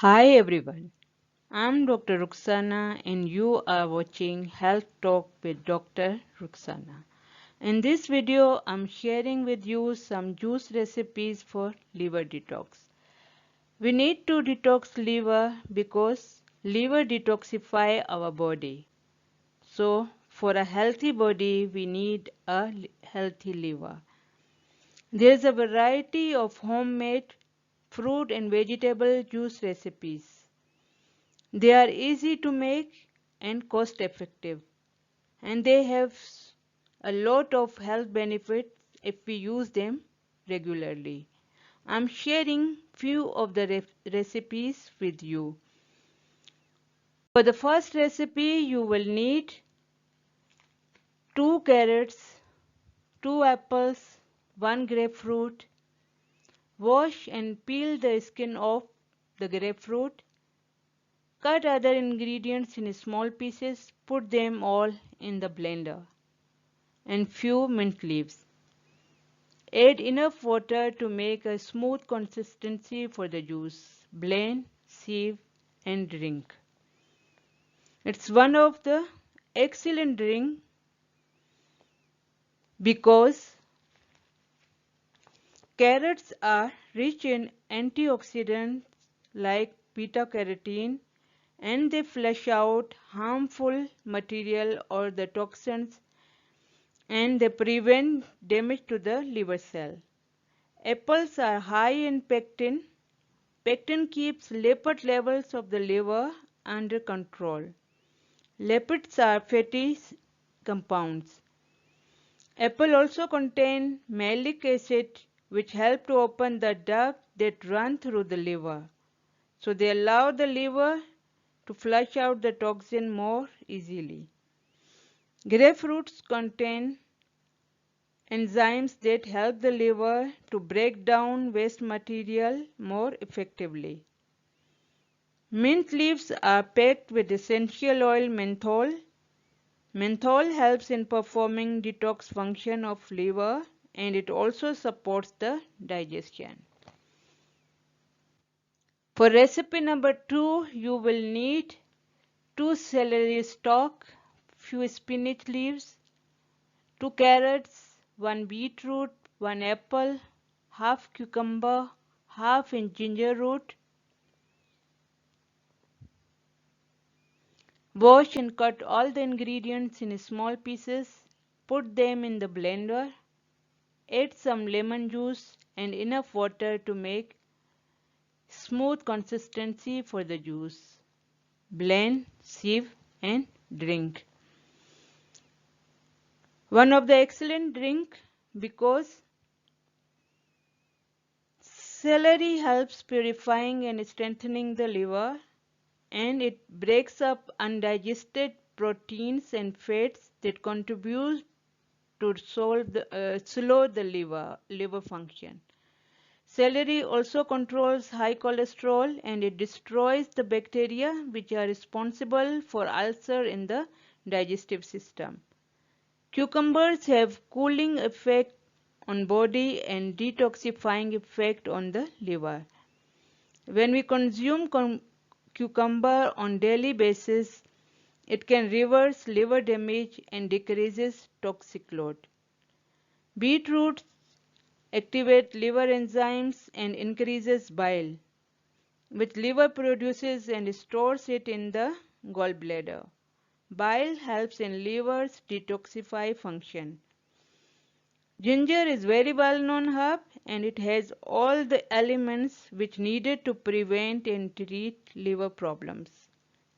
Hi everyone, I'm Dr. Ruxana and you are watching Health Talk with Dr. Ruxana. In this video, I'm sharing with you some juice recipes for liver detox. We need to detox liver because liver detoxify our body. So, for a healthy body, we need a healthy liver. There's a variety of homemade fruit and vegetable juice recipes. They are easy to make and cost effective, and they have a lot of health benefits if we use them regularly. I'm sharing few of the recipes with you. For the first recipe, you will need 2 carrots, 2 apples, 1 grapefruit. Wash and peel the skin off the grapefruit. Cut other ingredients in small pieces, put them all in the blender, and few mint leaves. Add enough water to make a smooth consistency for the juice. Blend, sieve, and drink. It's one of the excellent drink because carrots are rich in antioxidants like beta-carotene, and they flush out harmful material or the toxins, and they prevent damage to the liver cell. Apples are high in pectin. Pectin keeps lipid levels of the liver under control. Lipids are fatty compounds. Apple also contain malic acid, which help to open the duct that run through the liver. So they allow the liver to flush out the toxin more easily. Grapefruits contain enzymes that help the liver to break down waste material more effectively. Mint leaves are packed with essential oil menthol. Menthol helps in performing detox function of liver, and it also supports the digestion. For recipe number 2, you will need 2 celery stalk, few spinach leaves, 2 carrots, 1 beetroot, 1 apple, half cucumber, half inch ginger root. Wash and cut all the ingredients in small pieces. Put them in the blender. Add some lemon juice and enough water to make smooth consistency for the juice. Blend, sieve, and drink. One of the excellent drink because celery helps purifying and strengthening the liver, and it breaks up undigested proteins and fats that contribute to slow the liver function. Celery also controls high cholesterol, and it destroys the bacteria which are responsible for ulcer in the digestive system. Cucumbers have cooling effect on body and detoxifying effect on the liver. When we consume cucumber on daily basis, it can reverse liver damage and decreases toxic load. Beetroot activate liver enzymes and increases bile, which liver produces and stores it in the gallbladder. Bile helps in liver's detoxify function. Ginger is very well known herb, and it has all the elements which needed to prevent and treat liver problems.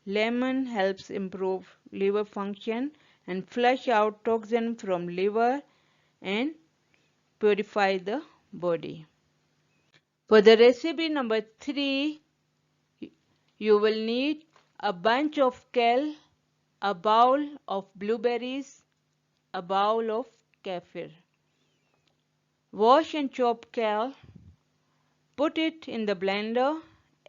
Lemon helps improve liver function and flush out toxin from liver and purify the body. For the recipe number 3, you will need a bunch of kale, a bowl of blueberries, a bowl of kefir. Wash and chop kale, put it in the blender,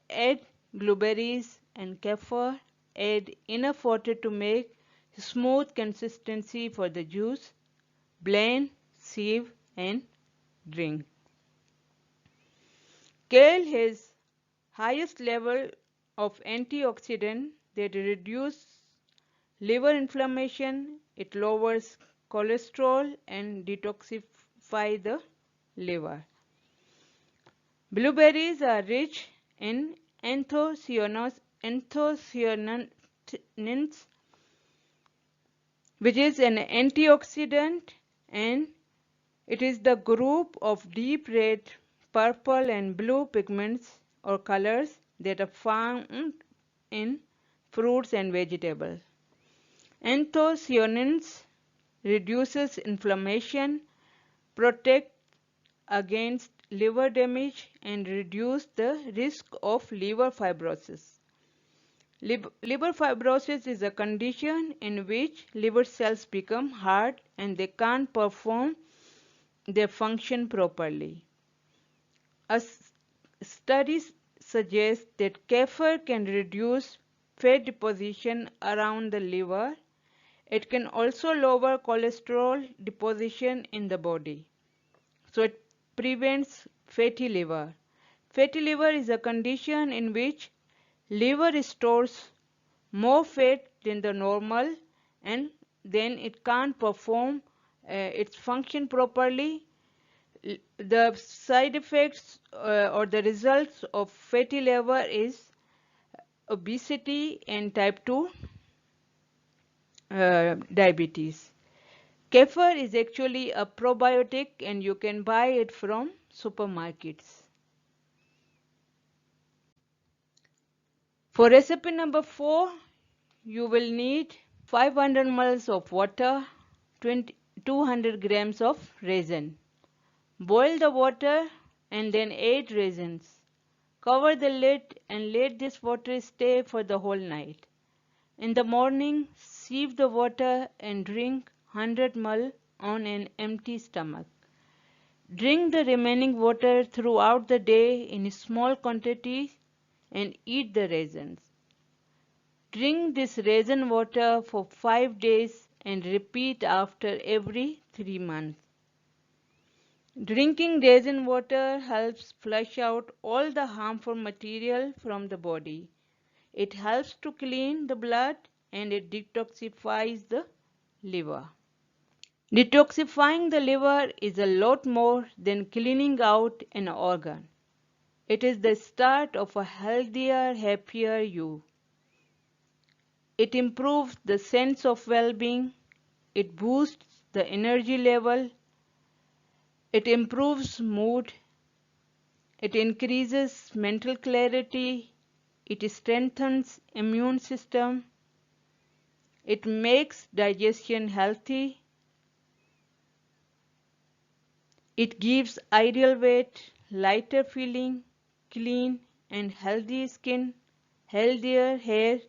add blueberries and kefir, add enough water to make smooth consistency for the juice, blend, sieve and drink. Kale has highest level of antioxidant that reduce liver inflammation, it lowers cholesterol and detoxify the liver. Blueberries are rich in anthocyanins, which is an antioxidant, and it is the group of deep red, purple and blue pigments or colors that are found in fruits and vegetables. Anthocyanins reduces inflammation, protect against liver damage and reduce the risk of liver fibrosis. Liver fibrosis is a condition in which liver cells become hard and they can't perform their function properly. A study suggests that kefir can reduce fat deposition around the liver. It can also lower cholesterol deposition in the body. So it prevents fatty liver. Fatty liver is a condition in which liver stores more fat than the normal and then it can't perform its function properly. The side effects or the results of fatty liver is obesity and type 2 diabetes. Kefir is actually a probiotic and you can buy it from supermarkets. For recipe number 4, you will need 500 ml of water, 200 grams of raisin. Boil the water and then add raisins. Cover the lid and let this water stay for the whole night. In the morning, sieve the water and drink 100 ml on an empty stomach. Drink the remaining water throughout the day in small quantities and eat the raisins. Drink this raisin water for 5 days and repeat after every 3 months. Drinking raisin water helps flush out all the harmful material from the body. It helps to clean the blood and it detoxifies the liver. Detoxifying the liver is a lot more than cleaning out an organ. It is the start of a healthier, happier you. It improves the sense of well-being. It boosts the energy level. It improves mood. It increases mental clarity. It strengthens immune system. It makes digestion healthy. It gives ideal weight, lighter feeling, clean and healthy skin, healthier hair.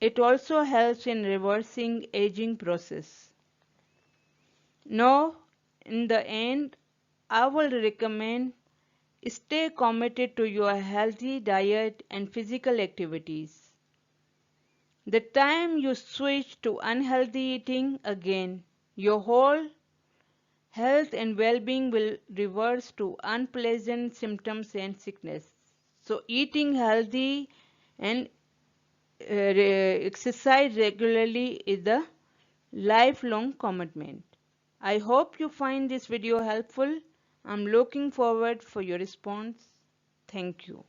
It also helps in reversing aging process. Now, in the end, I will recommend stay committed to your healthy diet and physical activities. The time you switch to unhealthy eating again, your whole health and well-being will reverse to unpleasant symptoms and sickness. So eating healthy and exercise regularly is a lifelong commitment. I hope you find this video helpful. I'm looking forward for your response. Thank you.